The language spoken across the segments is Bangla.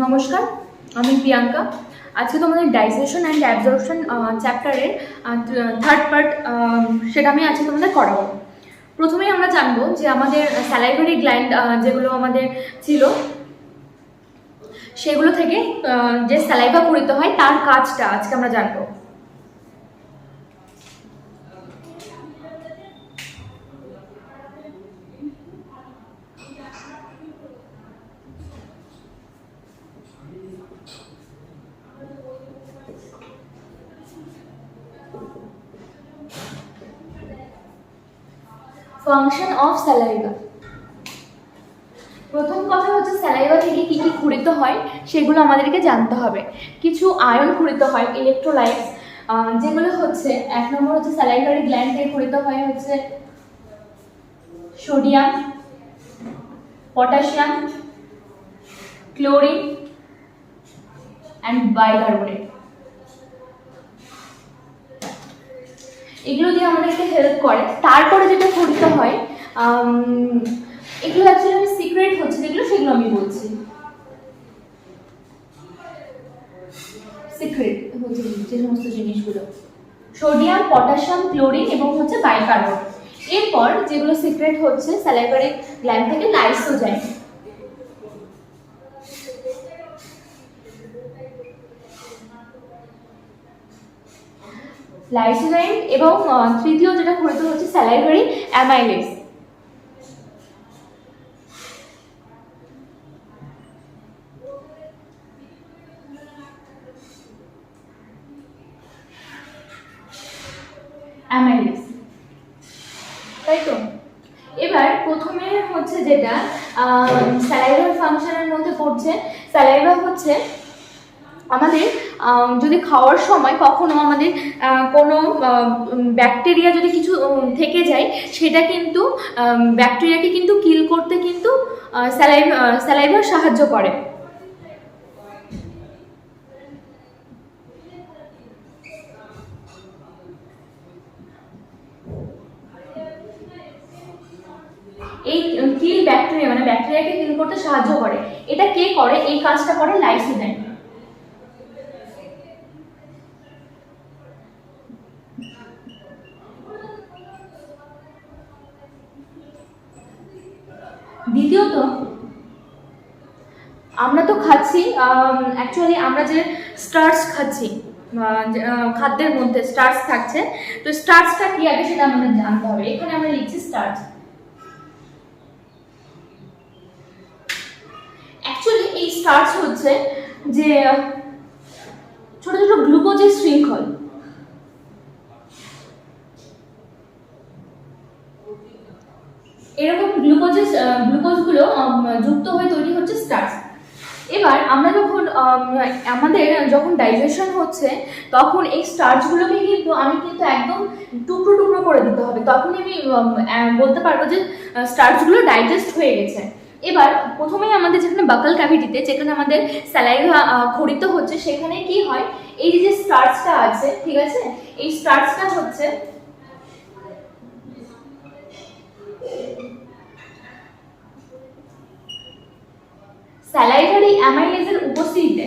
নমস্কার, আমি প্রিয়াঙ্কা। আজকে তোমাদের ডাইজেশন অ্যান্ড অ্যাবজর্পশন চ্যাপ্টারের থার্ড পার্ট সেটা আমি আজকে তোমাদের করাবো। প্রথমেই আমরা জানবো যে আমাদের স্যালাইভারি গ্ল্যান্ড যেগুলো আমাদের ছিল সেগুলো থেকে যে স্যালাইভা পরিত হয় তার কাজটা আজকে আমরা জানবো। Function of saliva. প্রথম কথা হচ্ছে স্যালাইভা থেকে কি কি ক্ষরিত হয় সেগুলো আমাদেরকে জানতে হবে। কিছু আয়ন ক্ষরিত হয়, ইলেকট্রোলাইটস, যেগুলো হচ্ছে এক নম্বর হচ্ছে স্যালাইভারি গ্ল্যান্ড থেকে ক্ষরিত হয় হচ্ছে sodium, potassium, chlorine and bicarbonate. এগুলো দিয়ে আমাদেরকে হেল্প করে। তারপরে যেটা ক্ষরিত হয় এগুলো অ্যাকচুয়ালি আমি সিক্রেট হচ্ছে যেগুলো সেগুলো আমি বলছি। সিক্রেট হচ্ছে যে সমস্ত জিনিসগুলো সোডিয়াম, পটাশিয়াম, ক্লোরিন এবং হচ্ছে বাইকার্বনেট। এরপর যেগুলো সিক্রেট হচ্ছে স্যালাইভারি গ্ল্যান্ড থেকে লাইসোজাইম, লাইসোজাইম এবং তৃতীয় যেটা ক্ষরিত হচ্ছে স্যালাইভারি অ্যামাইলেজ। অ্যামাইলেজ, তাই তো? এবার প্রথমে হচ্ছে যেটা স্যালাইভার ফাংশনের মধ্যে পড়ছে, স্যালাইভা হচ্ছে আমাদের যদি খাওয়ার সময় কখনো আমাদের কোনো ব্যাকটেরিয়া যদি কিছু থেকে যায় সেটা কিন্তু ব্যাকটেরিয়াকে কিন্তু কিল করতে কিন্তু স্যালাইভা সাহায্য করে। এই কিল ব্যাকটেরিয়া মানে ব্যাকটেরিয়াকে কিল করতে সাহায্য করে। এটা কে করে? এই কাজটা করে লাইসোজাইম। দ্বিতীয়ত আমরা তো খাচ্ছি, অ্যাকচুয়ালি আমরা যে স্টার্চ খাচ্ছি খাদ্যের মধ্যে স্টার্চ থাকছে, তো স্টার্চটা কি আগে সেটা আমাদের জানতে হবে। এখানে আমরা লিখছি স্টার্চ। অ্যাকচুয়ালি এই স্টার্চ হচ্ছে যে ছোট ছোট গ্লুকোজের শৃঙ্খল। এরকম গ্লুকোজগুলো যুক্ত হয়ে তৈরি হচ্ছে স্টার্চ। এবার আমরা যখন ডাইজেশন হচ্ছে তখন এই স্টার্চগুলোকে আমি কিন্তু একদম টুকরো টুকরো করে দিতে হবে, তখনই আমি বলতে পারবো যে স্টার্চগুলো ডাইজেস্ট হয়ে গেছে। এবার প্রথমেই আমাদের যেখানে বাকাল ক্যাভিটিতে যেখানে আমাদের স্যালাইভা ক্ষরিত হচ্ছে সেখানে কি হয়, এই যে স্টার্চটা আছে, ঠিক আছে, এই স্টার্চটা হচ্ছে স্যালাইভারি অ্যামাইলেজের উপস্থিতিতে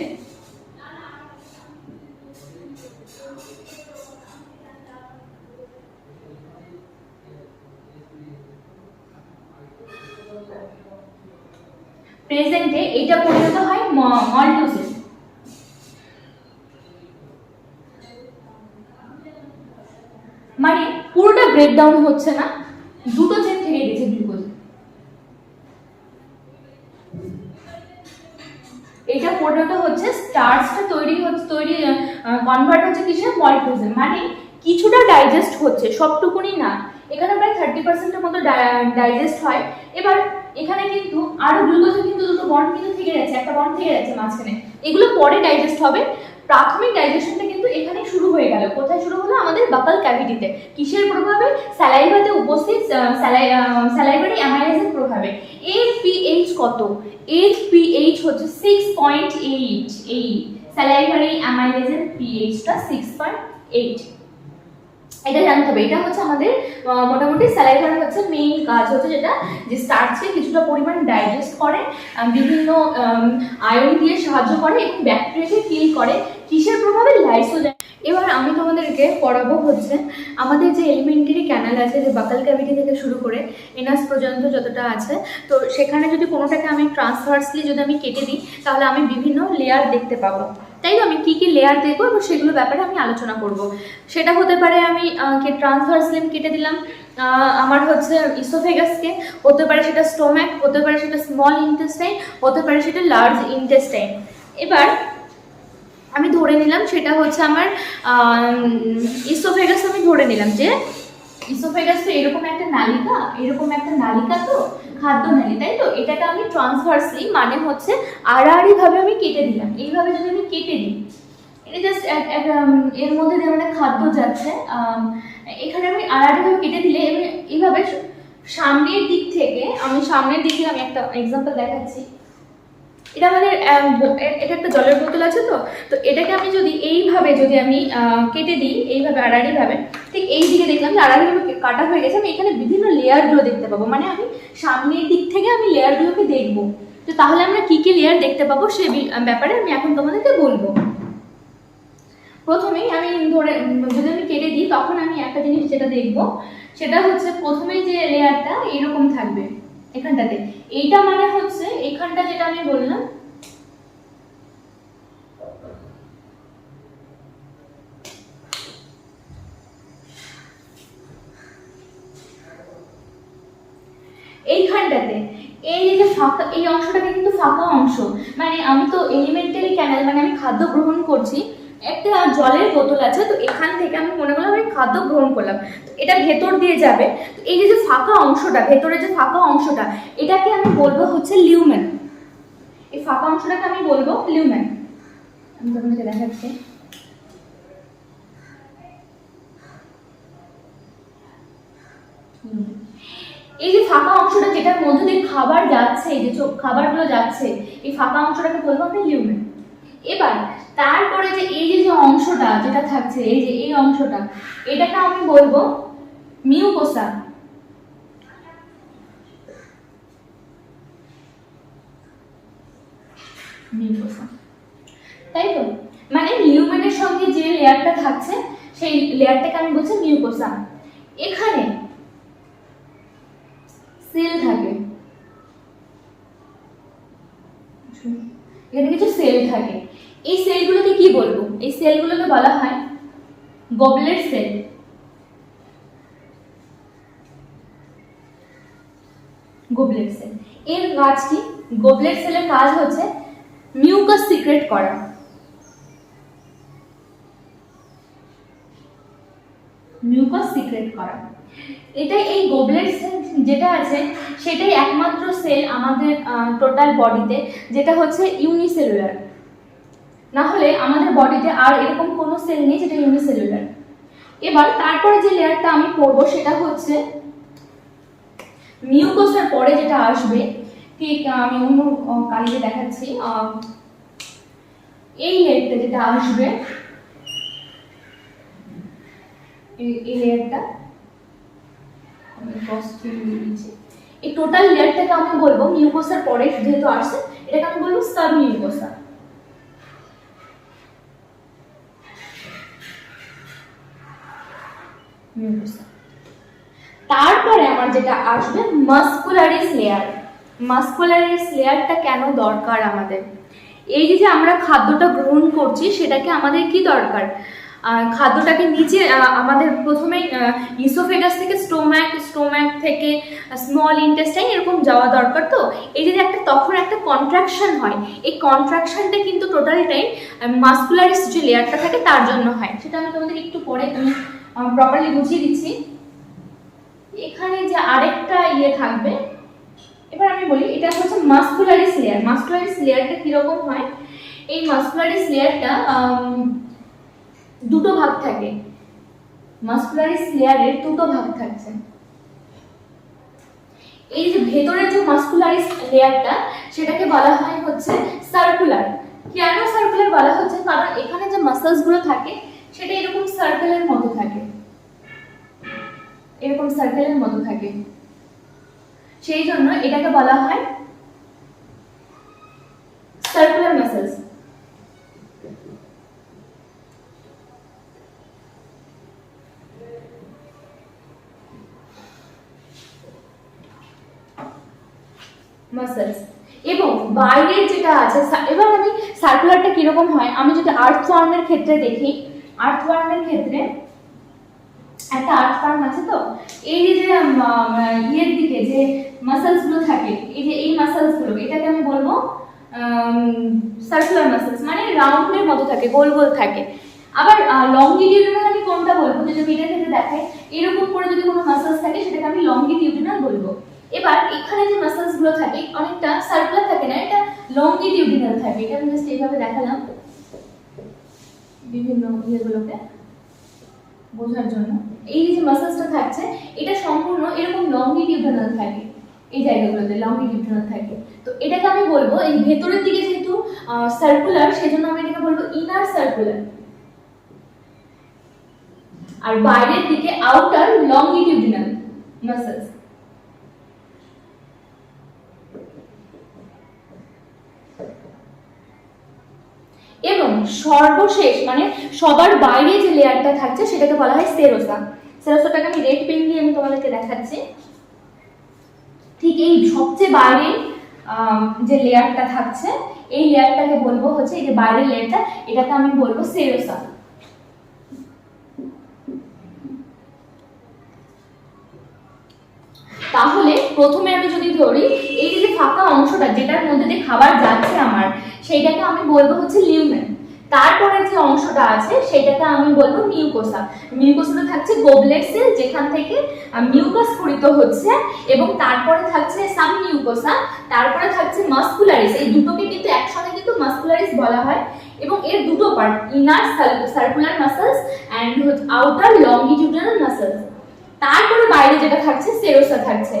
প্রেজেন্টে এটা পরিণত হয় মল্টোসে। মানে পুরোটা ব্রেকডাউন হচ্ছে না, দুটো চেন থেকে গেছে গ্লুকোজ। এটা পরিণত হচ্ছে স্টার্চটা তৈরি কনভার্ট হচ্ছে কিসে? মল্টোজে। মানে কিছুটা ডাইজেস্ট হচ্ছে, সবটুকুনি না, এখানে প্রায় 30% মতো ডাইজেস্ট হয়। এবার এখানে কিন্তু আরো গ্লুকোজে কিন্তু দুটো বন্ড কিন্তু থেকে যাচ্ছে, একটা বন্ড থেকে যাচ্ছে মাঝখানে, এগুলো পরে ডাইজেস্ট হবে। প্রাথমিক ডাইজেশনটা কিন্তু এখানে শুরু হয়ে গেল। কোথায় শুরু হলো? আমাদের বাকাল ক্যাভিটিতে। কিসের প্রভাবে? স্যালাইভাতে উপস্থিত স্যালাইভারি অ্যামাইলেজের প্রভাবে। এর পিএইচ কত? এর পিএইচ হচ্ছে 6.8। এই স্যালাইভারি অ্যামাইলেজের পিএইচটা 6.8। এটা জানতে হবে। এটা হচ্ছে আমাদের মোটামুটি স্যালাইভার হচ্ছে মেইন কাজ হচ্ছে, যেটা যে স্টার্চকে কিছুটা পরিমাণ ডাইজেস্ট করে, বিভিন্ন আয়ন দিয়ে সাহায্য করে এবং ব্যাকটেরিয়াকে কিল করে। কিসের প্রভাবে? লাইসোজাইম। এবার আমি তোমাদেরকে পড়াবো হচ্ছে আমাদের যে এলিমেন্টারি ক্যানাল আছে, যে বাকাল ক্যাভিটি থেকে শুরু করে এনাস পর্যন্ত যতটা আছে, তো সেখানে যদি কোনোটাকে আমি ট্রান্সভার্সলি যদি আমি কেটে দিই, তাহলে আমি বিভিন্ন লেয়ার দেখতে পাবো। তাই তো আমি কী কী লেয়ার দেখবো এবং সেগুলো ব্যাপারে আমি আলোচনা করব। সেটা হতে পারে আমি ট্রান্সভার্সলি কেটে দিলাম আমার হচ্ছে ইসোফেগাসকে, হতে পারে সেটা স্টোম্যাক, হতে পারে সেটা স্মল ইন্টেস্টাইন, হতে পারে সেটা লার্জ ইন্টেস্টাইন। এবার আমি ধরে নিলাম সেটা হচ্ছে আমার ইসোফেগাস। আমি ধরে নিলাম যে ইসোফেগাস তো এরকম একটা নালিকা, এরকম একটা নালিকা, তো খাদ্য নালী, তাই তো। এটাকে আমি ট্রান্সভার্সলি মানে হচ্ছে আড়াআড়ি ভাবে আমি কেটে দিলাম। এইভাবে যদি আমি কেটে দিই, এটা জাস্ট এর মধ্যে দিয়ে মানে খাদ্য যাচ্ছে, এখানে আমি আড়াআড়ি ভাবে কেটে দিলে এইভাবে সামনের দিক থেকে আমি একটা এক্সাম্পল দেখাচ্ছি। এটা আমাদের এটা একটা জলের বোতল আছে, তো এটাকে আমি যদি এইভাবে যদি আমি কেটে দিই, এইভাবে আড়াআড়ি ভাবে, ঠিক এই দিকে দেখলাম যে আড়াআড়ি ভাবে কাটা হয়ে গেছে। আমি এখানে বিভিন্ন লেয়ারগুলো দেখতে পাবো, মানে আমি সামনের দিক থেকে আমি লেয়ারগুলোকে দেখবো। তো তাহলে আমরা কি কি লেয়ার দেখতে পাবো সে ব্যাপারে আমি এখন তোমাদেরকে বলবো। প্রথমেই আমি যদি আমি কেটে দিই, তখন আমি একটা জিনিস যেটা দেখবো সেটা হচ্ছে প্রথমেই যে লেয়ারটা এরকম থাকবে এখানটাতে। এইটা মানে হচ্ছে এখানটা যেটা আমি বললাম, এইখানটাতে এই যে ফাঁকা, এই অংশটাকে কিন্তু ফাঁকা অংশ, মানে আমি তো এলিমেন্টারি ক্যানাল, মানে আমি খাদ্য গ্রহণ করছি। একটা জলের বোতল আছে, তো এখান থেকে আমি মনে করলাম আমি খাদ্য গ্রহণ করলাম, তো এটা ভেতর দিয়ে যাবে। তো এই যে ফাঁকা অংশটা, ভেতরে যে ফাঁকা অংশটা, এটাকে আমি বলবো হচ্ছে লিউমেন। এই ফাঁকা অংশটাকে আমি বলবো লিউমেন। আমি তোমাদেরকে দেখাচ্ছি। এই যে ফাঁকা অংশটা, যেটার মধ্যে দিয়ে খাবার যাচ্ছে, এই যে খাবারগুলো যাচ্ছে, এই ফাঁকা অংশটাকে বলবো আমি লিউমেন। এবার তারপরে যে এই যে অংশটা যেটা থাকছে, এই যে এই অংশটা, এটাকে আমি বলবো মিউকোসা। মিউকোসা, তাই তো। মানে লিউমেনের সঙ্গে যে লেয়ারটা থাকছে সেই লেয়ারটাকে আমি বলছি মিউকোসা। এখানে সেল থাকে, এখানে কিছু সেল থাকে। এই সেলগুলোকে কি বলবো? এই সেলগুলোকে বলা হয় গবলেট সেল। গবলেট সেল এর কাজ কি? গবলেট সেলের কাজ হচ্ছে মিউকাস সিক্রেট করা। মিউকাস সিক্রেট করা, এটাই এই গবলেট সেল যেটা আছে সেটাই একমাত্র সেল আমাদের টোটাল বডিতে যেটা হচ্ছে ইউনিসেলুলার। না হলে আমাদের বডিতে আর এরকম কোনো সেল নেই যেটা ইউনিসেলুলার। এবার তারপরে যে লেয়ারটা আমি পড়বো সেটা হচ্ছে মিউকোসার পরে যেটা আসবে, ঠিক আমি অন্য কালিতে দেখাচ্ছি। এই লেয়ারটা যেটা আসবে, এই লেয়ারটা আমি এই টোটাল লেয়ারটাকে আমি বলবো মিউকোসার পরে যেহেতু আসছে, এটাকে আমি বলবো সাব মিউকোসা। তারপরে আমার যেটা আসবে মাসকুলারিস লেয়ার। মাসকুলারিস লেয়ারটা কেন দরকার আমাদের? এই যে আমরা খাদ্যটা গ্রহণ করছি সেটাকে আমাদের কি দরকার? খাদ্যটাকে নিচে আমাদের প্রথমে ইসোফেগাস থেকে স্টোম্যাক থেকে স্মল ইন্টেস্টাইন এরকম যাওয়া দরকার। তো এই যে একটা তখন একটা কন্ট্রাকশন হয়, এই কন্ট্রাকশনটা কিন্তু টোটালটাই মাসকুলারিস যে লেয়ারটা থাকে তার জন্য হয়। সেটা আমি তোমাদের একটু পরে আমি প্রপারলি বুঝিয়ে দিচ্ছি। এখানে যে আরেকটা থাকবে, এবার আমি বলি এটা হচ্ছে মাসকুলারিস লেয়ার। মাসকুলারিস লেয়ারটা কিরকম হয়? এই মাসকুলারিস লেয়ারটা দুটো ভাগ থাকে। মাসকুলারিস লেয়ারের দুটো ভাগ থাকছে। এই যে ভেতরের যে মাসকুলারিস লেয়ারটা সেটাকে বলা হয় হচ্ছে সার্কুলার। কেন সার্কুলার বলা হচ্ছে? কারণ এখানে যে মাসলস গুলো থাকে সেটা এরকম সার্কেলের মতো থাকে। এরকম সার্কেলের মতো থাকে, সেই জন্য এটাকে বলা হয় সার্কুলার মাসেলস। মাসেলস এবং বাইরের যেটা আছে, এবার আমি সার্কুলারটা কিরকম হয় আমি যদি আর্থওয়ার্মের ক্ষেত্রে দেখি, আর্থওয়ার্মের ক্ষেত্রে একটা আর্থওয়ার্ম আছে, তো এই যে ইয়ের দিকে যে মাসেলস গুলো থাকে, এই যে এই মাসেলস গুলো, এটাকে আমি বলবো সার্কুলার মাসেলস, মানে রাউন্ডের মতো থাকে, গোল গোল থাকে। আবার লংগিটিউডিনাল আমি কোনটা বলবো, যদি এটা থেকে দেখাই এরকম করে যদি কোনো মাসেলস থাকে সেটাকে আমি লংগিটিউডিনাল বলবো। এবার এখানে যে মাসেলস গুলো থাকে অনেকটা সার্কুলার থাকে না, এটা লংগিটিউডিনাল থাকে। এটা আমি জাস্ট এইভাবে দেখালাম বিভিন্ন ইয়েগুলোকে বোঝার জন্য। এই যে মাসেলসটা থাকছে এটা সম্পূর্ণ এরকম লংগিটিউডিনাল থাকে, এই জায়গাগুলোতে লংগিটিউডিনাল থাকে। তো এটাকে আমি বলবো, এই ভেতরের দিকে যেহেতু সার্কুলার সেজন্য আমি এটাকে বলবো ইনার সার্কুলার, আর বাইরের দিকে আউটার লংগিটিউডিনাল মাসেলস। এবং সর্বশেষ মানে সবার বাইরে যে লেয়ারটা থাকছে সেটাকে বলা হয় সেরোসা। সেরোসাটাকে আমি রেড পেন দিয়ে আমি তোমাদেরকে দেখাচ্ছি। ঠিক এই সবচেয়ে বাইরে যে লেয়ারটা থাকছে এই লেয়ারটাকে বলবো হচ্ছে, এই যে বাইরের লেয়ারটা, এটাকে আমি বলবো সেরোসা। তাহলে প্রথমে আমি যদি ধরি এই যে ফাঁকা অংশটা যেটার মধ্যে দিয়ে খাবার যাচ্ছে আমার, সেইটাকে আমি বলবো হচ্ছে লিউমেন। তারপরে যে অংশটা আছে সেটাকে আমি বলবো মিউকোসা। মিউকোসাটা থাকছে গোবলেট সেল, যেখান থেকে মিউকাস স্ফুরিত হচ্ছে, এবং তারপরে থাকছে সাব মিউকোসা, তারপরে থাকছে মাসকুলারিস। এই দুটোকে কিন্তু একসঙ্গে কিন্তু মাসকুলারিস বলা হয়। এবং এর দুটো part, inner circular muscles and outer longitudinal muscles. তারপরে বাইরে যেটা থাকছে সেরোসা থাকছে।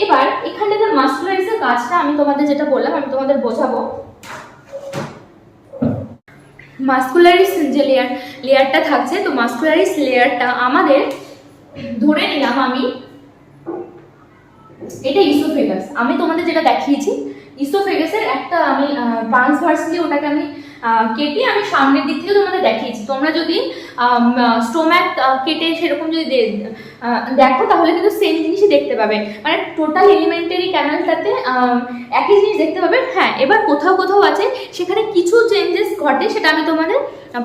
এবার এখানে যে মাসকুলারিসের কাজটা আমি তোমাদের যেটা বললাম আমি তোমাদের বোঝাবো। মাসকুলারিস যে লেয়ারটা থাকছে, তো মাসকুলারিস লেয়ারটা আমাদের ধরে নিলাম আমি এটা ইসোফেগাস। আমি তোমাদের যেটা দেখিয়েছি ইসোফেগাসের একটা আমি ট্রান্সভার্সলি ওটাকে আমি কেটে আমি সামনের দিক থেকে তোমাদের দেখিয়েছি। তোমরা যদি স্টোম্যাক কেটে সেরকম যদি দেখো তাহলে কিন্তু সেম জিনিসই দেখতে পাবে, মানে টোটাল এলিমেন্টারি ক্যানালটাতে একই জিনিস দেখতে পাবে। হ্যাঁ, এবার কোথাও কোথাও আছে সেখানে কিছু চেঞ্জেস ঘটে, সেটা আমি তোমাদের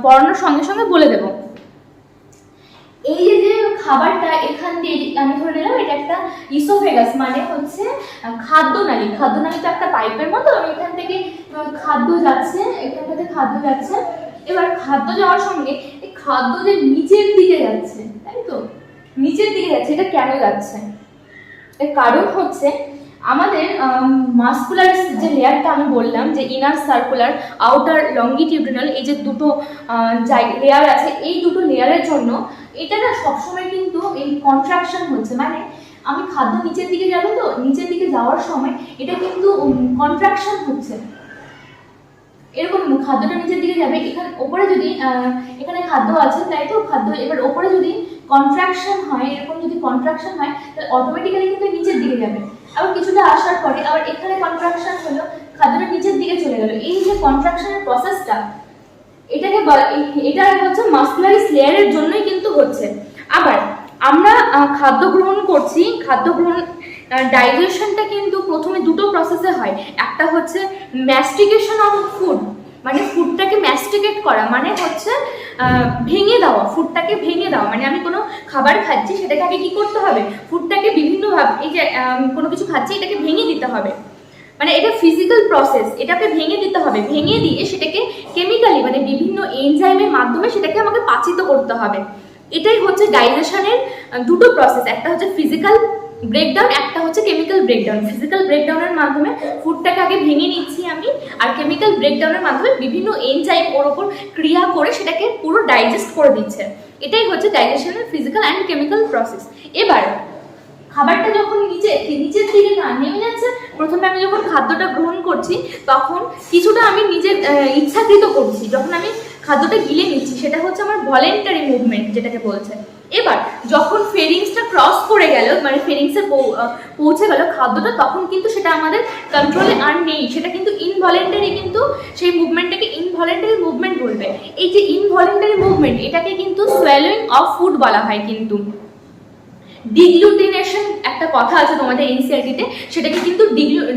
পড়ানোর সঙ্গে সঙ্গে বলে দেবো। এই যে খাবারটা এখান দিয়ে আমি ধরে নিলাম এটা একটা ইসোফেগাস, মানে হচ্ছে খাদ্যনালী। খাদ্যনালী তো একটা পাইপের মতো, আমি এখান থেকে খাদ্য যাচ্ছে, এখানটাতে খাদ্য যাচ্ছে। এবার খাদ্য যাওয়ার সঙ্গে এই খাদ্য যে নিচের দিকে যাচ্ছে, তাই তো নিচের দিকে যাচ্ছে, এটা কেন যাচ্ছে? এর কারণ হচ্ছে আমাদের মাসকুলারিস যে লেয়ারটা আমি বললাম যে ইনার সার্কুলার আউটার লংগিটিউডিনাল, এই যে দুটো লেয়ার আছে, এই দুটো লেয়ারের জন্য এটা না সবসময় কিন্তু এই কন্ট্রাকশন হচ্ছে, মানে আমি খাদ্য নিচের দিকে যাবে, তো নিচের দিকে যাওয়ার সময় এটা কিন্তু কন্ট্রাকশন হচ্ছে। এরকম খাদ্যটা নিচের দিকে যাবে, এখানে ওপরে যদি এখানে খাদ্য আছে তাই তো, খাদ্য এবার ওপরে যদি কন্ট্রাকশন হয়, এরকম যদি কন্ট্রাকশন হয় তাহলে অটোমেটিক্যালি কিন্তু নিচের দিকে যাবে। আবার কিছুটা আসার পরে আবার এখানে কন্ট্রাকশন হলো, খাদ্যটা নিচের দিকে চলে গেল। এই যে কন্ট্রাকশনের প্রসেসটা, এটাকে এটা হচ্ছে মাসকুলারিস লেয়ারের জন্যই কিন্তু হচ্ছে। আবার আমরা খাদ্য গ্রহণ করছি, খাদ্য গ্রহণ ডাইজেশনটা কিন্তু প্রথমে দুটো প্রসেসে হয়। একটা হচ্ছে ম্যাস্টিকেশন অফ ফুড, মানে ফুডটাকে ম্যাস্টিকেট করা, মানে হচ্ছে ভেঙে দেওয়া, ফুডটাকে ভেঙে দেওয়া। মানে আমি কোনো খাবার খাচ্ছি সেটাকে আগে কি করতে হবে, ফুডটাকে বিভিন্নভাবে, এই যে কোনো কিছু খাচ্ছি এটাকে ভেঙে দিতে হবে, মানে এটা ফিজিক্যাল প্রসেস, এটাকে ভেঙে দিতে হবে। ভেঙে দিয়ে সেটাকে কেমিক্যালি মানে বিভিন্ন এনজাইমের মাধ্যমে সেটাকে আমাকে পাচিত করতে হবে। এটাই হচ্ছে ডাইজেশনের দুটো প্রসেস, একটা হচ্ছে ফিজিক্যাল ব্রেকডাউন, একটা হচ্ছে কেমিক্যাল ব্রেকডাউন। ফিজিক্যাল ব্রেকডাউনের মাধ্যমে ফুডটাকে আগে ভেঙে নিচ্ছি আমি, আর কেমিক্যাল ব্রেকডাউনের মাধ্যমে বিভিন্ন এনজাইম ওর ওপর ক্রিয়া করে সেটাকে পুরো ডাইজেস্ট করে দিচ্ছে। এটাই হচ্ছে ডাইজেশনের ফিজিক্যাল অ্যান্ড কেমিক্যাল প্রসেস। এবার খাবারটা যখন নিচের দিকে না নেমে যাচ্ছে, প্রথমে আমি যখন খাদ্যটা গ্রহণ করছি তখন কিছুটা আমি নিজের ইচ্ছাকৃত করছি, যখন আমি খাদ্যটা গিলে নিচ্ছি সেটা হচ্ছে আমার ভলেন্টারি মুভমেন্ট যেটাকে বলছে। এবার যখন ফেরিংসটা ক্রস করে গেল, মানে ফেরিংসে পৌঁছে গেল খাদ্যটা, তখন কিন্তু সেটা আমাদের কন্ট্রোলে আর নেই, সেটা কিন্তু ইনভলেন্টারি, কিন্তু সেই মুভমেন্টটাকে ইনভলেন্টারি মুভমেন্ট বলবে। এই যে ইনভলেন্টারি মুভমেন্ট, এটাকে কিন্তু সোয়ালোইং অফ ফুড বলা হয়। কিন্তু ডিগ্লুটিনেশন একটা কথা আছে তোমাদের এনসিআরটিতে, সেটাকে কিন্তু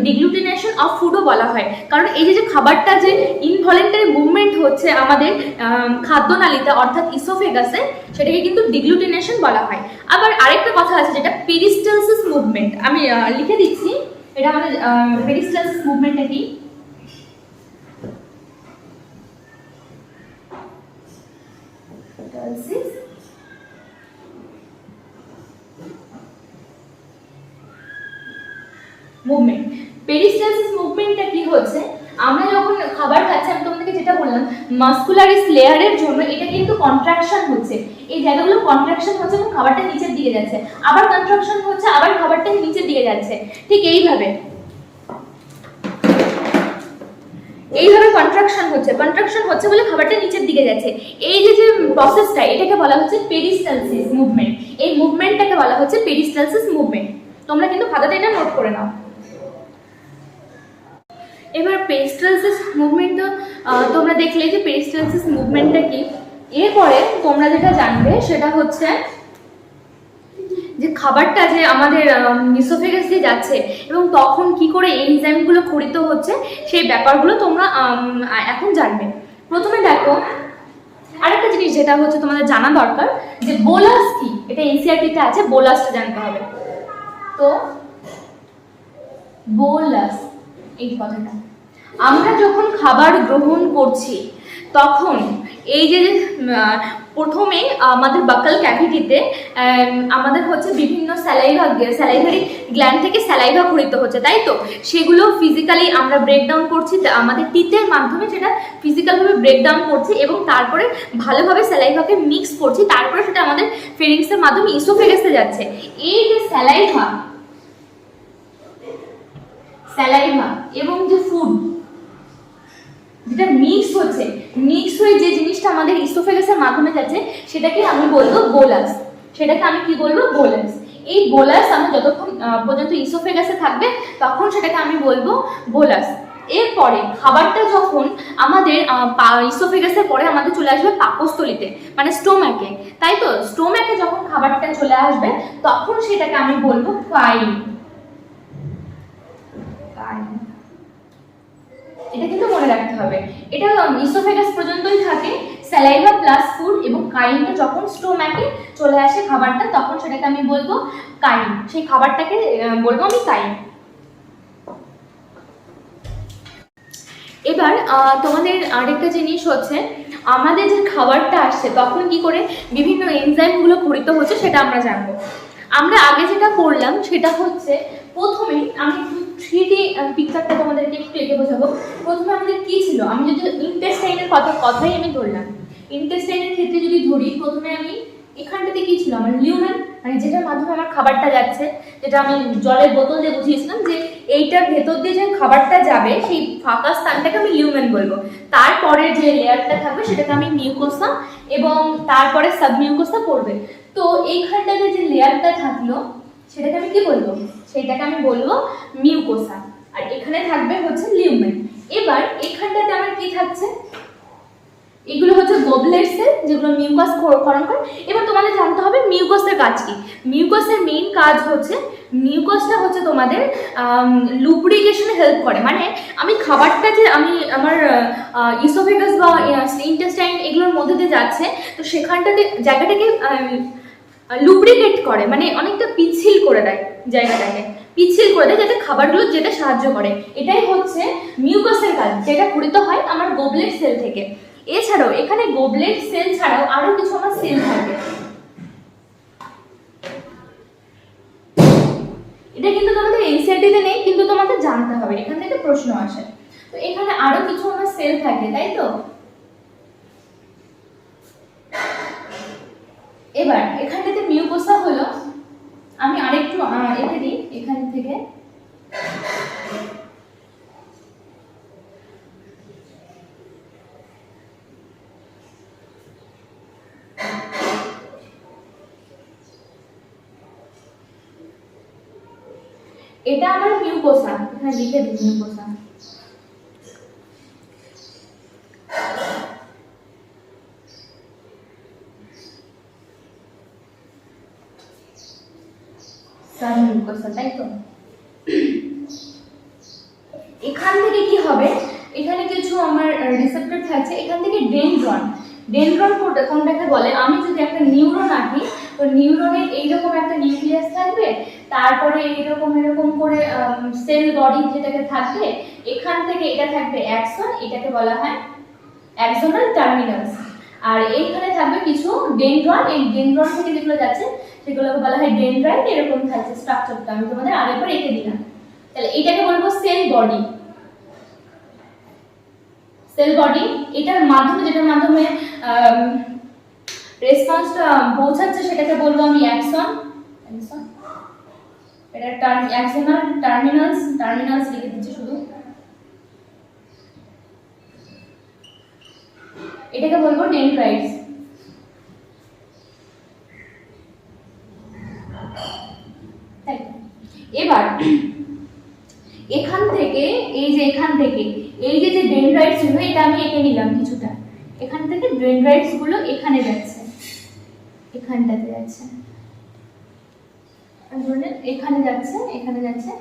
ডিগ্লুটিনেশন অফ ফুডও বলা হয়। কারণ এই যে খাবারটা যে ইনভলেন্টারি মুভমেন্ট হচ্ছে আমাদের খাদ্যনালীতে অর্থাৎ ইসোফেগাসে, সেটাকে কিন্তু ডিগ্লুটিনেশন বলা হয়। আবার আরেকটা কথা আছে যেটা পেরিস্টালসিস মুভমেন্ট, আমি লিখে দিচ্ছি এটা আমাদের পেরিস্টালসিস মুভমেন্টটা কি। মুভমেন্ট, পেরিস্টালসিস মুভমেন্টটা কি হচ্ছে, আমরা যখন খাবার খাচ্ছি, আমি তোমাদেরকে যেটা বললাম মাসকুলারিস লেয়ারের জন্য এটা কিন্তু কন্ট্রাকশন হচ্ছে, এই জায়গাগুলো কন্ট্রাকশন হচ্ছে এবং খাবারটা নিচের দিকে যাচ্ছে, আবার কন্ট্রাকশন হচ্ছে, আবার খাবারটা নিচের দিকে যাচ্ছে, ঠিক এইভাবে কন্ট্রাকশন হচ্ছে বলে খাবারটা নিচের দিকে যাচ্ছে। এই যে প্রসেসটা, এটাকে বলা হচ্ছে পেরিস্টালসিস মুভমেন্ট। এই মুভমেন্টটাকে বলা হচ্ছে পেরিস্টালসিস মুভমেন্ট। তোমরা কিন্তু খাতাতে এটা নোট করে নাও। এবার পেরিস্টালসিস মুভমেন্ট তো তোমরা দেখলে যে পেরিস্টালসিস মুভমেন্টটা কি। এরপরে তোমরা যেটা জানবে সেটা হচ্ছে যে খাবারটা যে আমাদের ইসোফেগাস দিয়ে যাচ্ছে এবং তখন কি করে এনজাইমগুলো ক্ষরিত হচ্ছে, সেই ব্যাপারগুলো তোমরা এখন জানবে। প্রথমে দেখো আরেকটা জিনিস যেটা হচ্ছে তোমাদের জানা দরকার, যে বোলাস কি, এটা এনসিআরটিতে আছে, বোলাসটা জানতে হবে। তো বোলাস এই কথাটা, আমরা যখন খাবার গ্রহণ করছি তখন এই যে প্রথমে আমাদের বাকাল ক্যাভিটিতে আমাদের হচ্ছে বিভিন্ন স্যালাইভারি গ্ল্যান্ড থেকে স্যালাইভা ক্ষরিত হচ্ছে, তাই তো? সেগুলো ফিজিক্যালি আমরা ব্রেকডাউন করছি, আমাদের টিথের মাধ্যমে সেটা ফিজিক্যালভাবে ব্রেকডাউন করছি এবং তারপরে ভালোভাবে স্যালাইভাকে মিক্স করছি, তারপরে সেটা আমাদের ফেরিংসের মাধ্যমে ইসোফেগাসে যাচ্ছে। এই যে স্যালাইভা এবং যে ফুড যেটা মিক্স হয়ে যে জিনিসটা আমাদের ইসোফেগাসের মাধ্যমে যাচ্ছে, সেটাকে আমি বলবো বোলাস। এই বোলাস আমরা যতক্ষণ পর্যন্ত ইসোফেগাসে থাকবে তখন সেটাকে আমি বলবো বোলাস। এরপরে খাবারটা যখন আমাদের ইসোফেগাসের পরে আমাদের চলে আসবে পাকস্থলীতে, মানে স্টোম্যাকে, তাই তো? স্টোম্যাকে যখন খাবারটা চলে আসবে তখন সেটাকে আমি বলবো কাইম। এটা কিন্তু মনে রাখতে হবে, এটা ইসোফেগাস পর্যন্তই থাকে, স্যালাইভা প্লাস ফুড, এবং কাইমটা যখন স্টোম্যাকে চলে আসে খাবারটা তখন সেটাকে আমি বলবো কাইম। সেই খাবারটাকে বলবো আমি কাইম। এবার তোমাদের আরেকটা জিনিস হচ্ছে, আমাদের যে খাবারটা আসছে তখন কি করে বিভিন্ন এনজাইমগুলো ক্ষরিত হচ্ছে সেটা আমরা জানবো। আমরা আগে যেটা করলাম সেটা হচ্ছে, প্রথমেই আমি 3D পিকচারটা তোমাদেরকে একটু এঁকে বোঝাবো। প্রথমে আমাদের কি ছিল, আমি যদি ইন্টেস্টাইনের কথাই আমি ধরলাম, ইন্টেস্টাইনের ক্ষেত্রে যদি ধরি, প্রথমে আমি এখানটাতে কি ছিল আমার লিউমেন, মানে যেটার মাধ্যমে আমার খাবারটা যাচ্ছে, যেটা আমি জলের বোতল দিয়ে বুঝিয়েছিলাম যে এইটার ভেতর দিয়ে যে খাবারটা যাবে সেই ফাঁকা স্থানটাকে আমি লিউমেন বলবো। তারপরে যে লেয়ারটা থাকবে সেটাকে আমি মিউকোসা, এবং তারপরে সাবমিউকোসা পড়বে। তো এইখানটাতে যে লেয়ারটা থাকলো সেটাকে আমি কি বলবো, সেটাকে আমি বলবো মিউকোসা, আর এখানে থাকবে হচ্ছে লিউমেন। এবার এখানটাতে আমার কি থাকছে, এগুলো হচ্ছে গবলেট সেল, যেগুলো মিউকাস ক্ষরণ করে। এবার তোমাদের জানতে হবে মিউকাসের কাজ কি। মিউকাসের মেইন কাজ হচ্ছে, মিউকাসটা হচ্ছে তোমাদের লুব্রিকেশনে হেল্প করে, মানে আমি খাবারটা যে আমি আমার ইসোফেগাস বা ইন্টেস্টাইন এগুলোর মধ্যে দিয়ে যাচ্ছে, তো সেখানটাতে জায়গাটাকে লুব্রিকেট করে, মানে অনেকটা পিচ্ছিল করে দেয়, জায়গাটাকে পিচ্ছিল করে দেয় যাতে খাবারগুলো যেতে সাহায্য করে। এটাই হচ্ছে মিউকাসের কাজ, যেটা ক্ষরিত হয় আমার গবলেট সেল থেকে। এছাড়াও এখানে গবলেট সেল ছাড়াও আরো কিছু আমার সেল থাকে, এটা কিন্তু তোমাদের এনসিআরটিতে নেই, কিন্তু তোমাদের জানতে হবে, এখান থেকে প্রশ্ন আসে। তো এখানে আরো কিছু আমার সেল থাকে, তাই তো? এবার এখানটাতে মিউকোসা হলো, আমি আরেকটু এঁকে দিই এখান থেকে। এটা আমার মিউকোসা, এখানে লিখে দিই মিউকোসা। মিউকোসা, তাই তো? এখান থেকে কি হবে, এখানে কিছু আমার রিসেপ্টর থাকছে, এখান থেকে ডেনড্রন। ডেনড্রন কোনটাকে বলে, আমি যদি একটা নিউরন আঁকি, তো নিউরনের এইরকম একটা নিউক্লিয়াস থাকবে, তারপরে এইরকম এরকম করে সেল বডি যেটাকে থাকবে, এখান থেকে এটা থাকবে অ্যাক্সন, এটাকে বলা হয় অ্যাক্সোনাল টার্মিনালস। আর এইখানে থাকবে কিছু ডেনড্রন, এই ডেনড্রন থেকে যেগুলো যাচ্ছে সেগুলোকে বলা হয় ডেনড্রাইট। এরকম থাকছে স্ট্রাকচারটা, আমি তোমাদের আরেকবার রেখে দিলাম। তাহলে এটাকে বলবো সেল বডি। সেল বডি, এটার মাধ্যমে, যেটার মাধ্যমে রেসপন্সটা পৌঁছাচ্ছে সেটাকে বলবো আমি অ্যাক্সন। এটা অ্যাক্সোনাল টার্মিনালস, টার্মিনালস লিখে দিচ্ছি শুধু। এটাকে বলবো ডেনড্রাইটস। এবার এখান থেকে এই যে ডেনড্রাইটস গুলো, এটা আমি এঁকে নিলাম কিছুটা, এখান থেকে ডেনড্রাইটস গুলো এখানে যাচ্ছে, এখানটাতে যাচ্ছে, এখানে যাচ্ছে, এখানে যাচ্ছে,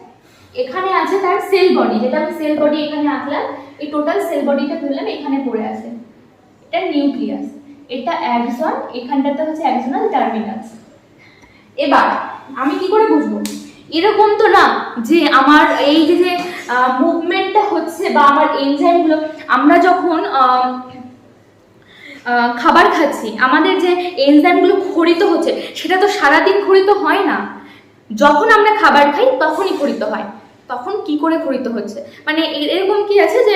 এখানে আছে তার সেল বডি, যেটা আমি সেল বডি এখানে আঁকলাম, এই টোটাল সেল বডিটা ধরলাম এখানে পড়ে আছে, এটা নিউক্লিয়াস, এটা অ্যাক্সন, এখানটাতে হচ্ছে অ্যাক্সোনাল টার্মিনালস। এবার আমি কি করে বুঝবো? এরকম তো না যে আমার এই যে মুভমেন্টটা হচ্ছে বা আমার এনজাইমগুলো, আমরা যখন খাবার খাচ্ছি আমাদের যে এনজাইমগুলো ক্ষরিত হচ্ছে সেটা তো সারাদিন ক্ষরিত হয় না, যখন আমরা খাবার খাই তখনই ক্ষরিত হয়। তখন কি করে ক্ষরিত হচ্ছে, মানে এরকম কি আছে যে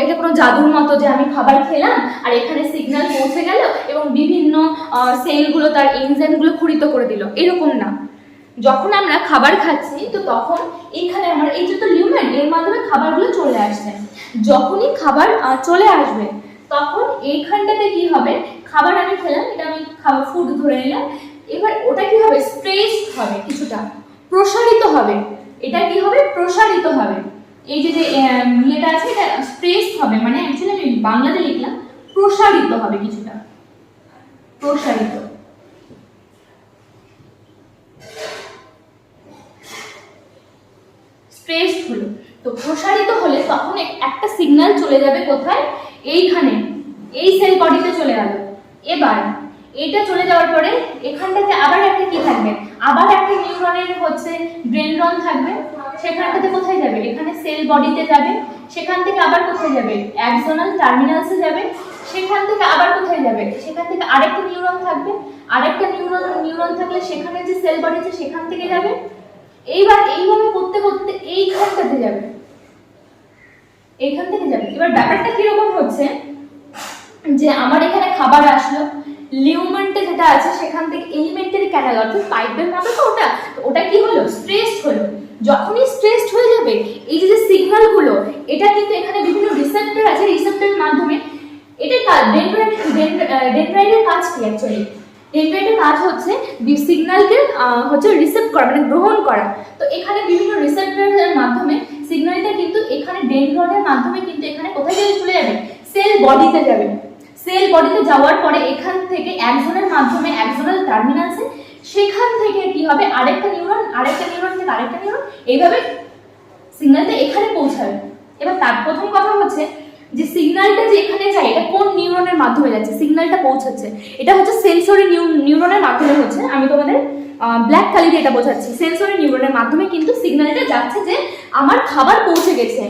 এটা কোনো জাদুর মতো যে আমি খাবার খেলাম আর এখানে সিগন্যাল পৌঁছে গেল এবং বিভিন্ন সেলগুলো তার এনজাইমগুলো ক্ষরিত করে দিল, এরকম না। যখন আমরা খাবার খাচ্ছি তো তখন এখানে আমার এই যে তো লিউমেন, এর মাধ্যমে খাবারগুলো চলে আসছে, যখনই খাবার চলে আসবে তখন এইখানটাতে কি হবে, খাবার আমি খেলাম, এটা আমি খাবার ফুড ধরে নিলাম, এবার ওটা কি হবে, স্ট্রেচড হবে, কিছুটা প্রসারিত হবে, এটা কি হবে, প্রসারিত হবে। এই যে ইয়েটা আছে এটা স্ট্রেচড হবে, মানে অ্যাকচুয়ালি আমি বাংলাতে লিখলাম প্রসারিত হবে, কিছুটা প্রসারিত। স্ট্রেচড হলো, তো প্রসারিত হলে তখন একটা সিগন্যাল চলে যাবে কোথায়, এইখানে, এই সেল বডিতে চলে গেল। এবার এটা চলে যাওয়ার পরে এখানটাতে আবার একটা কি থাকবে, আবার একটা নিউরনের হচ্ছে ডেনড্রন থাকবে, সেখানটাতে কোথায় যাবে, এখানে সেল বডিতে যাবে, সেখান থেকে আবার কোথায় যাবে, অ্যাক্সোনাল টার্মিনালসে যাবে, সেখান থেকে আবার কোথায় যাবে, সেখান থেকে আরেকটা নিউরন থাকবে, আরেকটা নিউরন থাকলে সেখানে যে সেল বডি আছে সেখান থেকে যাবে। এইবার এইভাবে করতে করতে এইখানটাতে যাবে, এইখান থেকে যাবে। এবার ব্যাপারটা কিরকম হচ্ছে যে আমার এখানে খাবার আসলো, লিউমেন্টে যেটা আছে সেখান থেকে এলিমেন্টারি ক্যানাল, অর্থাৎ পাইপের মতো, তো ওটা কি হলো, স্ট্রেচড হলো। যখনই স্ট্রেচড হয়ে যাবে এই যে সিগন্যালগুলো, এটা কিন্তু এখানে বিভিন্ন রিসেপ্টর আছে, রিসেপ্টরের মাধ্যমে এটা ডেনড্রাইটের কাজ কি অ্যাকচুয়ালি, ডেনড্রাইটের কাজ হচ্ছে সিগন্যালকে হচ্ছে রিসিভ করা, মানে গ্রহণ করা। তো এখানে বিভিন্ন রিসেপ্টরের মাধ্যমে সিগন্যালটা কিন্তু এখানে ডেনড্রনের মাধ্যমে কিন্তু এখানে কোথায় চলে যাবে, সেল বডিতে যাবে। সেল বডিতে যাওয়ার পরে এখান থেকে অ্যাক্সনের মাধ্যমে অ্যাক্সোনাল টার্মিনালসে, সেখান থেকে কি হবে, আরেকটা নিউরন থেকে আরেকটা নিউরন, এইভাবে সিগন্যালটা এখানে পৌঁছাবে। এবার তার প্রথম কথা হচ্ছে যে সিগন্যালটা যে এখানে যায় এটা কোন নিউরনের মাধ্যমে যাচ্ছে, সিগন্যালটা পৌঁছাচ্ছে, এটা হচ্ছে সেন্সরি নিউরনের মাধ্যমে হচ্ছে, আমি তোমাদের ব্ল্যাক কালি দিয়ে এটা বোঝাচ্ছি, সেন্সরি নিউরনের মাধ্যমে কিন্তু সিগন্যালটা যাচ্ছে যে আমার খাবার পৌঁছে গেছে,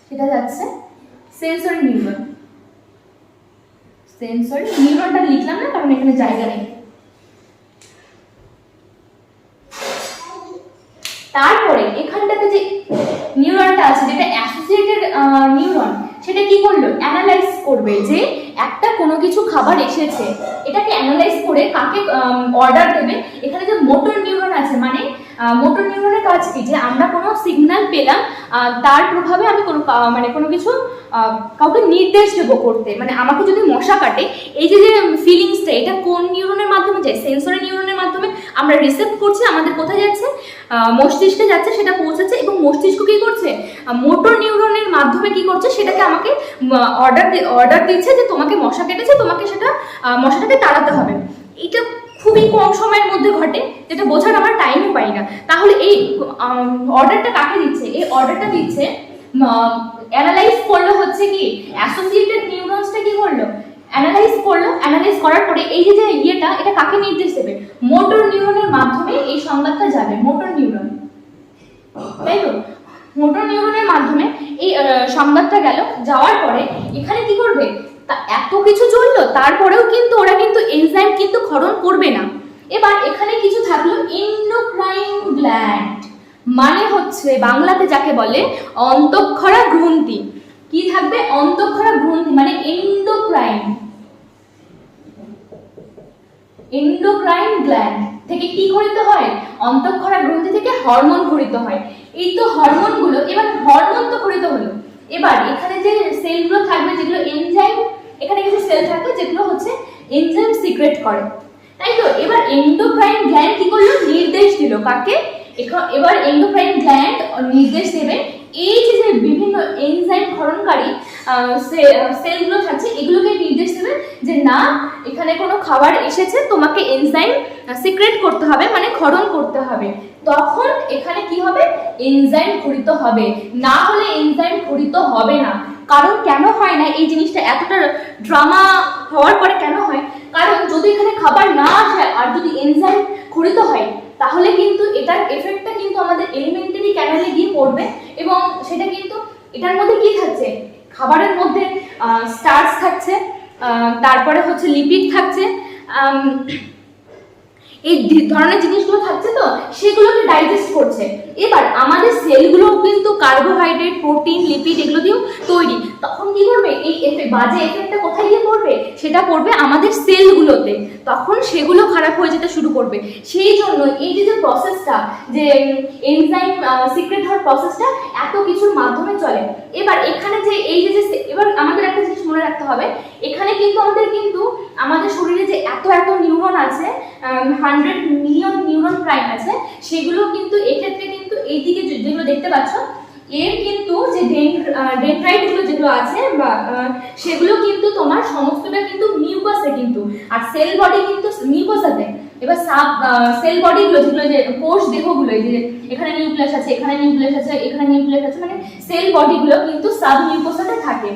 সেটা যাচ্ছে সেন্সরি নিউরন। সেন্সরি নিউরনটা লিখলাম না কারণ এখানে জায়গা নেই। তারপরে এখানটাতে যে নিউরনটা আছে যেটা অ্যাসোসিয়েটেড নিউরন, সেটা কি করলো, অ্যানালাইজ করবে যে একটা কোনো কিছু খাবার এসেছে, এটাকে অ্যানালাইজ করে কাকে অর্ডার দেবে। এখানে যে মোটর নিউরন আছে, মানে মোটর নিউরনের কাজ কি, যে আমরা কোনো সিগন্যাল পেলাম তার প্রভাবে আমি কোনো কিছু কাউকে নির্দেশ দেবো করতে, মানে আমাকে যদি মশা কাটে, এই যে ফিলিংসটা এটা কোন নিউরনের মাধ্যমে যায়, সেন্সরি নিউরনের মাধ্যমে। আমরা রিসেপ্ট করছি, আমাদের কোথায় যাচ্ছে, মস্তিষ্কে যাচ্ছে, সেটা পৌঁছাচ্ছে এবং মস্তিষ্ক কি করছে, মোটর নিউরনের মাধ্যমে কি করছে, সেটাকে আমাকে অর্ডার দিচ্ছে যে তোমাকে মশা কেটেছে, তোমাকে সেটা মশাটাকে তাড়াতে হবে। এটা খুবই কম সময়ের মধ্যে ঘটে, যেটা বোঝার আমার টাইমও পাই না। তাহলে এই অর্ডারটা কাকে দিচ্ছে? এই অর্ডারটা দিচ্ছে, অ্যানালাইজ করলো হচ্ছে কি অ্যাসোসিয়েটেড নিউরনসটা কি করলো, অ্যানালাইজ করলো। অ্যানালাইজ করার পরে এই যে এটা কাকে নির্দেশ দেবে, মোটর নিউরনের মাধ্যমে এই সংবাদটা যাবে, মোটর নিউরন, তাই তো? মোটর নিউরনের মাধ্যমে এই সংবাদটা গেল, যাওয়ার পরে এখানে কি করবে, তা এত কিছু চললো, তারপরেও কিন্তু ওরা কিন্তু এনজাইম কিন্তু ক্ষরণ করবে না। এবার এখানে কিছু থাকলো এন্ডোক্রাইন গ্ল্যান্ড, মানে হচ্ছে বাংলাতে যাকে বলে অন্তঃক্ষরা গ্রন্থি। কি থাকবে, অন্তঃক্ষরা গ্রন্থি, মানে এন্ডোক্রাইন গ্ল্যান্ড থেকে কি ঘটিত হয়, অন্তঃক্ষরা গ্রন্থি থেকে হরমোন ঘটিত হয়। এই তো হরমোনগুলো, এবার হরমোন তো ঘটিত হলো, এবার এখানে যে সেলগুলো থাকবে যেগুলো এনজাইম, এখানে কিছু সেল থাকবে যেগুলো হচ্ছে এনজাইম সিক্রেট করে, তাই তো? এবার এন্ডোক্রাইন গ্ল্যান্ড কি করলো, নির্দেশ দিল কাকে, এবার এন্ডোক্রাইন গ্ল্যান্ড নির্দেশ দেবে এই যে বিভিন্ন এনজাইম ক্ষরণকারী সেলগুলো থাকছে, এগুলোকে নির্দেশ দেবে যে না, এখানে কোনো খাবার এসেছে, তোমাকে এনজাইম সিক্রেট করতে হবে, মানে ক্ষরণ করতে হবে। তখন এখানে কি হবে, এনজাইম ঘটিত হবে, না হলে এনজাইম ঘটিত হবে না। কারণ কেন হয় না এই জিনিসটা, এতটা ড্রামা হওয়ার পরে কেন হয়, কারণ যদি এখানে খাবার না আসে আর যদি এনজাইম ঘটিত হয়, তাহলে কিন্তু এটার এফেক্টটা কিন্তু আমাদের এলিমেন্টারি ক্যানালে গিয়ে পড়বে, এবং সেটা কিন্তু এটার মধ্যে কি থাকছে, খাবারের মধ্যে স্টার্চ থাকছে, তারপরে হচ্ছে লিপিড থাকছে, এই ধরনের জিনিসগুলো থাকছে, তো সেগুলোকে ডাইজেস্ট করছে। এবার আমাদের সেলগুলো কিন্তু কার্বোহাইড্রেট, প্রোটিন, লিপিড এগুলো দিয়েও তৈরি। তখন কি করবে, এই বাজে এফেক্টটা কোথায় গিয়ে পড়বে, সেটা পড়বে আমাদের সেলগুলোতে, তখন সেগুলো খারাপ হয়ে যেতে শুরু করবে। সেই জন্য এই যে প্রসেসটা, যে এনজাইম সিক্রেট হওয়ার প্রসেসটা এত কিছুর মাধ্যমে চলে। এবার এখানে যে এই যে এবার আমাদের একটা জিনিস মনে রাখতে হবে, এখানে কিন্তু আমাদের শরীরে যে এত নিউরন আছে, 100 মিলিয়ন নিউরন প্রাইম আছে, সেগুলো কিন্তু এক্ষেত্রে কিন্তু এইদিকে যেগুলো দেখতে পাচ্ছ, এর কিন্তু যে ডেনড্রাইট গুলো যেগুলো আছে বা সেগুলো কিন্তু তোমার সমস্তটা কিন্তু মিউকাসে কিন্তু, আর সেল বডি কিন্তু মিউকাসাতে। এবার সাব সেল বডি গুলো যেগুলো, যে কোষ দেহগুলো, এই যে এখানে নিউক্লিয়াস আছে, এখানে নিউক্লিয়াস আছে, এখানে নিউক্লিয়াস আছে, মানে সেল বডি গুলো কিন্তু সাব মিউকোসাতে থাকে।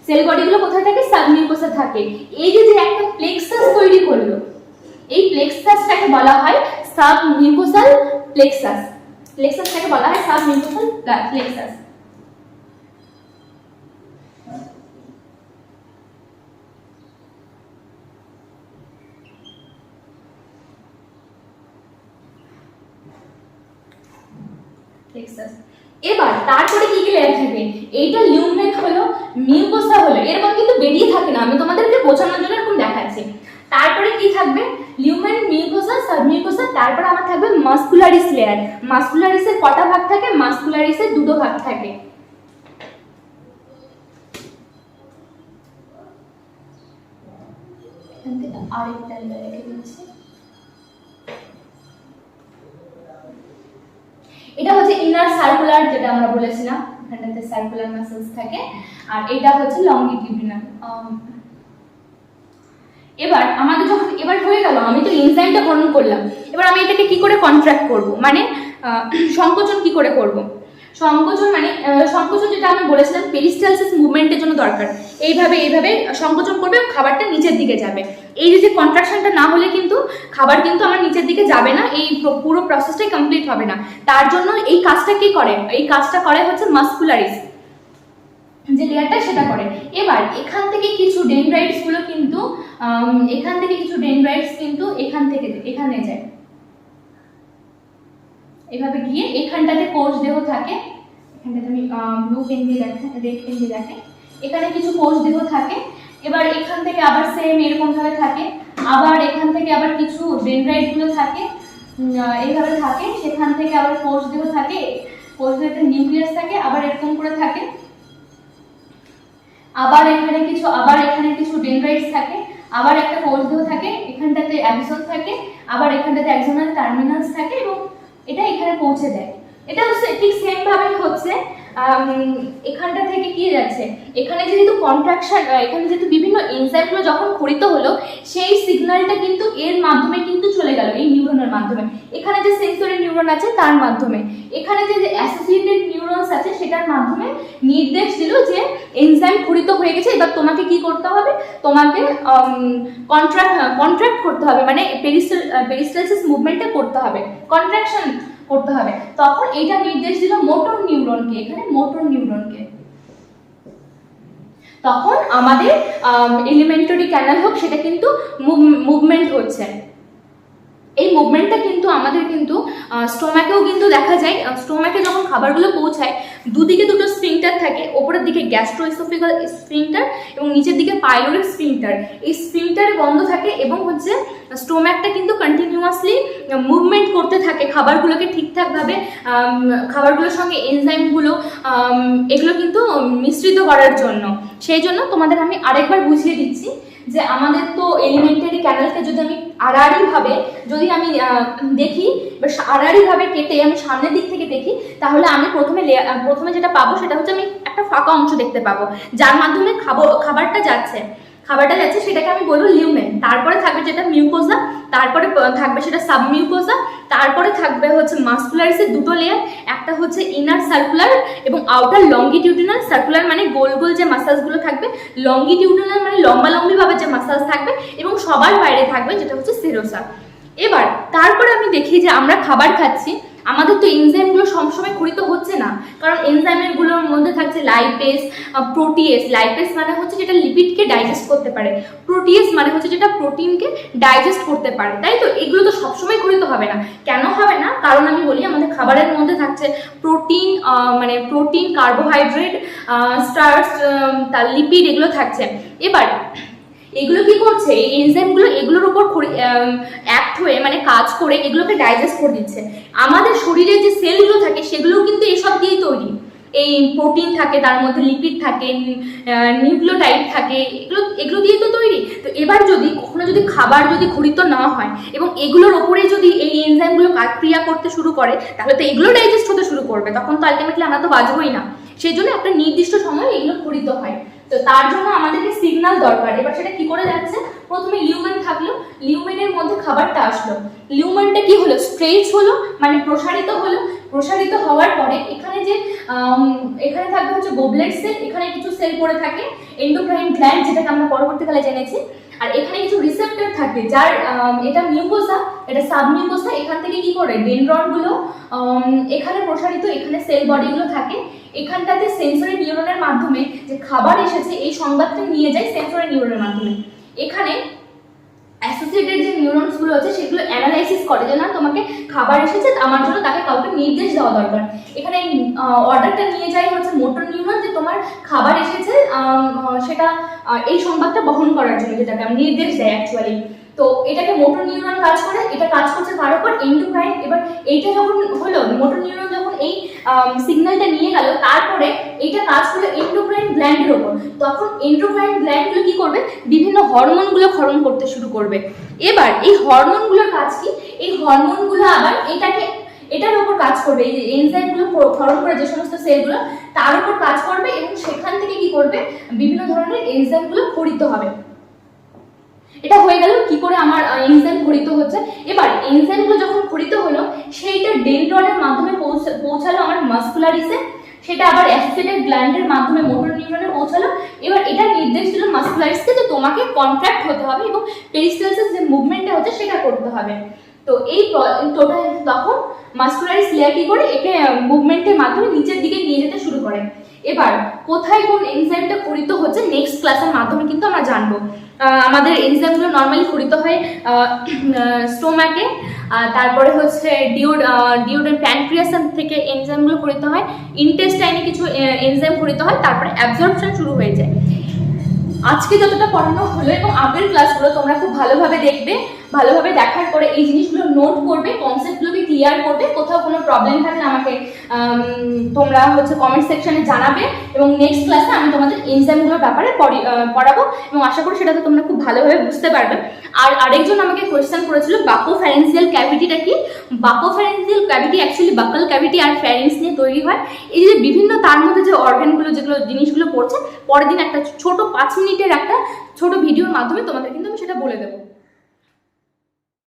সেল বডি গুলো কোথায় থাকে, সাব মিউকোসা থাকে। এই যে একটা প্লেক্সাস তৈরি করলো, এই প্লেক্সাসটাকে বলা হয় সাব মিউকোসাল প্লেক্সাস। প্লেক্সাসটাকে বলা হয় সাব মিউকোসাল প্লেক্সাস। প্লেক্সাস। এবার তারপরে কি কি লেয়ার থাকে, এইটা লিউমেন হলো, মিউকোসা হলো, এরকম কিন্তু বেরিয়ে থাকে না, আমি তোমাদেরকে বোঝানোর জন্য এরকম দেখাচ্ছি। তারপরে কি থাকবে, লিউমেন, মিউকোসা, সাবমিউকোসা, তারপরে আমার থাকবে মাসকুলারিস লেয়ার। মাসকুলারিসের কটা ভাগ থাকে, মাসকুলারিসের দুটো ভাগ থাকে। আরেকটা লেয়ার রেখে দিচ্ছি, এটা হচ্ছে ইনার সার্কুলার, যেটা আমরা বলেছিলাম, এখানটাতে সার্কুলার মাসলস থাকে, আর এটা হচ্ছে লংগিটিউডিনাল। এবার আমাদের যখন এবার হয়ে গেল, আমি তো এনজাইমটা গঠন করলাম, এবার আমি এটাকে কি করে কন্ট্রাক্ট করব, মানে সংকোচন কি করে করব। সংকোচন মানে সংকোচন যেটা আমি বলেছিলাম পেরিস্টালসিস মুভমেন্টের জন্য দরকার, এইভাবে সংকোচন করবে, খাবারটা নিচের দিকে যাবে। এই যে কন্ট্রাকশনটা না হলে কিন্তু খাবার কিন্তু আমার নিচের দিকে যাবে না, এই পুরো প্রসেসটাই কমপ্লিট হবে না। তার জন্য এই কাজটা কি করে, এই কাজটা করে হচ্ছে মাসকুলারিস যে লেয়ারটা, সেটা করে। এবার এখান থেকে কিছু ডেনড্রাইটস গুলো কিন্তু এখান থেকে এখানে যায়, এভাবে গিয়ে এখানটাতে কোষ দেহ থাকে, এখানটাতে আমি ব্লু পেন দিয়ে দেখে, রেড পেন দিয়ে দেখে, এখানে কিছু কোষ দেহ থাকে। এবার এখান থেকে আবার সেম এরকম ভাবে থাকে, আবার এখান থেকে আবার কিছু ডেনড্রাইট গুলো থাকে, এইভাবে থাকে, সেখান থেকে আবার কোষ দেহ থাকে, কোষ দেহতে নিউক্লিয়াস থাকে, আবার এরকম করে থাকে, আবার এখানে কিছু ডেনড্রাইটস থাকে, আবার একটা কোষ দেহ থাকে, এখানটাতে অ্যাক্সন থাকে, আবার এখানটাতে অ্যাক্সোনাল টার্মিনালস থাকে এবং এটা এখানে পৌঁছে দেয়। এটা হচ্ছে ঠিক সেম ভাবে হচ্ছে এখানটা থেকে কি যাচ্ছে, এখানে যেহেতু কন্ট্রাকশন, এখানে যেহেতু বিভিন্ন এনজাইমগুলো যখন ক্ষরিত হলো সেই সিগন্যালটা কিন্তু এর মাধ্যমে কিন্তু চলে গেল এই নিউরনের মাধ্যমে, এখানে যে সেন্সরি নিউরন আছে তার মাধ্যমে, এখানে যে অ্যাসোসিয়েটেড নিউরনস আছে সেটার মাধ্যমে নির্দেশ দিল যে এনজাইম ক্ষরিত হয়ে গেছে, এবার তোমাকে কি করতে হবে, তোমাকে কন্ট্রাক্ট করতে হবে, মানে পেরিস্টালসিস মুভমেন্টটা করতে হবে, কন্ট্রাকশন করতে হবে। তখন এটা নির্দেশ দিল মোটর নিউরনকে, এখানে মোটর নিউরনকে। তখন আমাদের এলিমেন্টারি ক্যানাল হোক সেটা কিন্তু মুভমেন্ট হচ্ছে। এই মুভমেন্টটা কিন্তু আমাদের কিন্তু স্টোম্যাকেও কিন্তু দেখা যায়। স্টোম্যাকে যখন খাবারগুলো পৌঁছায় দুদিকে দুটো স্ফিংটার থাকে, ওপরের দিকে গ্যাস্ট্রোএসোফেগাল স্ফিংটার এবং নিচের দিকে পাইলোরিক স্ফিংটার। এই স্ফিংটার বন্ধ থাকে এবং হচ্ছে স্টোম্যাকটা কিন্তু কন্টিনিউয়াসলি মুভমেন্ট করতে থাকে খাবারগুলোকে ঠিকঠাকভাবে, খাবারগুলোর সঙ্গে এনজাইমগুলো এগুলো কিন্তু মিশ্রিত করার জন্য। সেই জন্য তোমাদের আমি আরেকবার বুঝিয়ে দিচ্ছি যে আমাদের তো এলিমেন্টারি ক্যানালকে যদি আমি আড়াআড়িভাবে যদি আমি দেখি বা আড়াআড়িভাবে কেটে আমি সামনের দিক থেকে দেখি, তাহলে আমি প্রথমে যেটা পাবো সেটা হচ্ছে আমি একটা ফাঁকা অংশ দেখতে পাবো যার মাধ্যমে খাবারটা যাচ্ছে সেটাকে আমি বলবো লিউমেন। তারপরে থাকবে যেটা মিউকোজা, তারপরে থাকবে সেটা সাবমিউকোজা, তারপরে থাকবে হচ্ছে মাসকুলারিসের দুটো লেয়ার, একটা হচ্ছে ইনার সার্কুলার এবং আউটার লঙ্গিটিউডিনাল। সার্কুলার মানে গোল গোল যে মাসেলসগুলো থাকবে, লঙ্গিটিউডিনাল মানে লম্বা ভাবে যে মাসেলস থাকবে, এবং সবার বাইরে থাকবে যেটা হচ্ছে সেরোসা। এবার তারপরে আমি দেখি যে আমরা খাবার খাচ্ছি, আমাদের তো এনজাইমগুলো সবসময় ক্ষরিত হচ্ছে না, কারণ এনজাইমগুলোর মধ্যে থাকছে লাইপেজ, প্রোটিয়েস। লাইপেজ মানে হচ্ছে যেটা লিপিডকে ডাইজেস্ট করতে পারে, প্রোটিয়েস মানে হচ্ছে যেটা প্রোটিনকে ডাইজেস্ট করতে পারে, তাই তো? এগুলো তো সবসময় ক্ষরিত হবে না। কেন হবে না? কারণ আমি বলি আমাদের খাবারের মধ্যে থাকছে প্রোটিন, মানে প্রোটিন, কার্বোহাইড্রেট, স্টার্চ, তার লিপিড, এগুলো থাকছে। এবার এগুলো কি করছে, এই এনজাইমগুলো এগুলোর উপর অ্যাক্ট হয়ে মানে কাজ করে এগুলোকে ডাইজেস্ট করে দিচ্ছে। আমাদের শরীরে যে সেলগুলো থাকে সেগুলো কিন্তু এসব দিয়েই তৈরি। এই প্রোটিন থাকে, তার মধ্যে লিপিড থাকে, নিউক্লিওটাইড থাকে, এগুলো দিয়ে তো তৈরি। তো এবার যদি কখনো যদি খাবার যদি ক্ষরিত না হয় এবং এগুলোর ওপরে যদি এই এনজাইমগুলো ক্রিয়া করতে শুরু করে, তাহলে তো এগুলো ডাইজেস্ট হতে শুরু করবে, তখন তো আলটিমেটলি আমরা তো বাঁচবই না। সেই জন্য একটা নির্দিষ্ট সময় এগুলো ক্ষরিত হয়। তো তার জন্য আমাদেরকে সিগন্যাল দরকার। এবার সেটা কি করে যাচ্ছে, প্রথমে লিউমেন থাকলো, লিউমেনের মধ্যে খাবারটা আসলো, লিউমেনটা কি হলো, স্ট্রেচ হলো মানে প্রসারিত হলো। প্রসারিত হওয়ার পরে এখানে যে এখানে থাকবে হচ্ছে গোবলেট সেল, এখানে কিছু সেল পড়ে থাকে, এন্ডোক্রাইন গ্ল্যান্ড যেটাকে আমরা পরবর্তীকালে জেনেছি, আর এখানে কিছু রিসেপ্টর থাকে যার এটা মিউকোসা, এটা সাবমিউকোসা। এখান থেকে কি করে ডেনড্রনগুলো এখানে প্রসারিত, এখানে সেল বডিগুলো থাকে। এখানটাতে সেন্সরি নিউরনের মাধ্যমে যে খাবার এসেছে এই সংবাদটা নিয়ে যায় সেন্সরি নিউরনের মাধ্যমে। এখানে অ্যাসোসিয়েটেড যে নিউরনসগুলো আছে সেগুলো অ্যানালাইসিস করে যে না তোমাকে খাবার এসেছে, আমার জন্য তাকে কাউকে নির্দেশ দেওয়া দরকার। এখানে অর্ডারটা নিয়ে যায় হচ্ছে মোটর নিউরন যে তোমার খাবার এসেছে, সেটা এই সংবাদটা বহন করার জন্য যেটাকে নির্দেশ দেয় অ্যাকচুয়ালি। তো এটাকে মোটর নিউরন কাজ করে, এটা কাজ করছে কার উপর, এন্ডোক্রাইন। এবার এইটা যখন হলো, মোটর নিউরন যখন এই সিগন্যালটা নিয়ে গেল, তারপরে এইটা কাজ করলো এন্ডোক্রাইন গ্ল্যান্ডের উপর। তখন এন্ডোক্রাইন গ্ল্যান্ডগুলো কি করবে, বিভিন্ন হরমোনগুলো ক্ষরণ করতে শুরু করবে। এবার এই হরমোনগুলোর কাজ কি, এই হরমোনগুলো আবার এটার উপর কাজ করবে, এই যে এনজাইমগুলো ক্ষরণ করে যে সমস্ত সেলগুলো তার উপর কাজ করবে, এবং সেখান থেকে কি করবে, বিভিন্ন ধরনের এনজাইমগুলো ক্ষরিত হবে। এটা হয়ে গেল কি করে আমার এনজাইম ক্ষরিত হচ্ছে। এবার এনজাইমগুলো যখন ক্ষরিত হলো সেইটা ডেনড্রনের মাধ্যমে পৌঁছালো আমার মাসকুলারিসে, সেটা আবার অ্যাসোসিয়েটেড গ্ল্যান্ডের মাধ্যমে মোটর নিউরনে পৌঁছালো। এবার এটা নির্দেশ দিল মাসকুলারিসকে যে তোমাকে কন্ট্রাক্ট হতে হবে এবং পেরিস্টালসিস যে মুভমেন্টটা হচ্ছে সেটা করতে হবে। তো এই টোটাল তখন মাসকুলারিস লেয়ার কি করে একে মুভমেন্টের মাধ্যমে নিচের দিকে নিয়ে যেতে শুরু করে। এবার কোথায় কোন এনজাইমটা ক্ষরিত হচ্ছে নেক্সট ক্লাসের মাধ্যমে কিন্তু আমরা জানবো। আমাদের এনজাইমগুলো নর্মালি ক্ষরিত হয় স্টোম্যাকে, তারপরে হচ্ছে ডিওডেন প্যানক্রিয়াস থেকে এনজাইমগুলো ক্ষরিত হয়, ইন্টেস্টাইনে কিছু এনজাইম ক্ষরিত হয়, তারপরে অ্যাবজর্পশন শুরু হয়ে যায়। আজকে যতটা পড়ানো হলো এবং আগের ক্লাসগুলো তোমরা খুব ভালোভাবে দেখবে, ভালোভাবে দেখার পরে এই জিনিসগুলো নোট করবে, কনসেপ্টগুলোকে ক্লিয়ার করবে। কোথাও কোনো প্রবলেম থাকলে আমাকে তোমরা হচ্ছে কমেন্ট সেকশনে জানাবে, এবং নেক্সট ক্লাসে আমি তোমাদের এনজাইমগুলোর ব্যাপারে পড়াবো, এবং আশা করি সেটা তো তোমরা খুব ভালোভাবে বুঝতে পারবে। আর আরেকজন আমাকে কোয়েশ্চেন করেছিল বাকোফ্যারেন্সিয়াল ক্যাভিটিটা কি। বাকোফ্যারেন্সিয়াল ক্যাভিটি অ্যাকচুয়ালি বাকাল ক্যাভিটি আর ফ্যারিংস নিয়ে তৈরি হয়। এই যে বিভিন্ন তার মধ্যে যে অর্গানগুলো যেগুলো জিনিসগুলো পড়ছে, পরের দিন একটা ছোট 5 মিনিটের একটা ছোট ভিডিওর মাধ্যমে তোমাদের কিন্তু আমি সেটা বলে দেবো।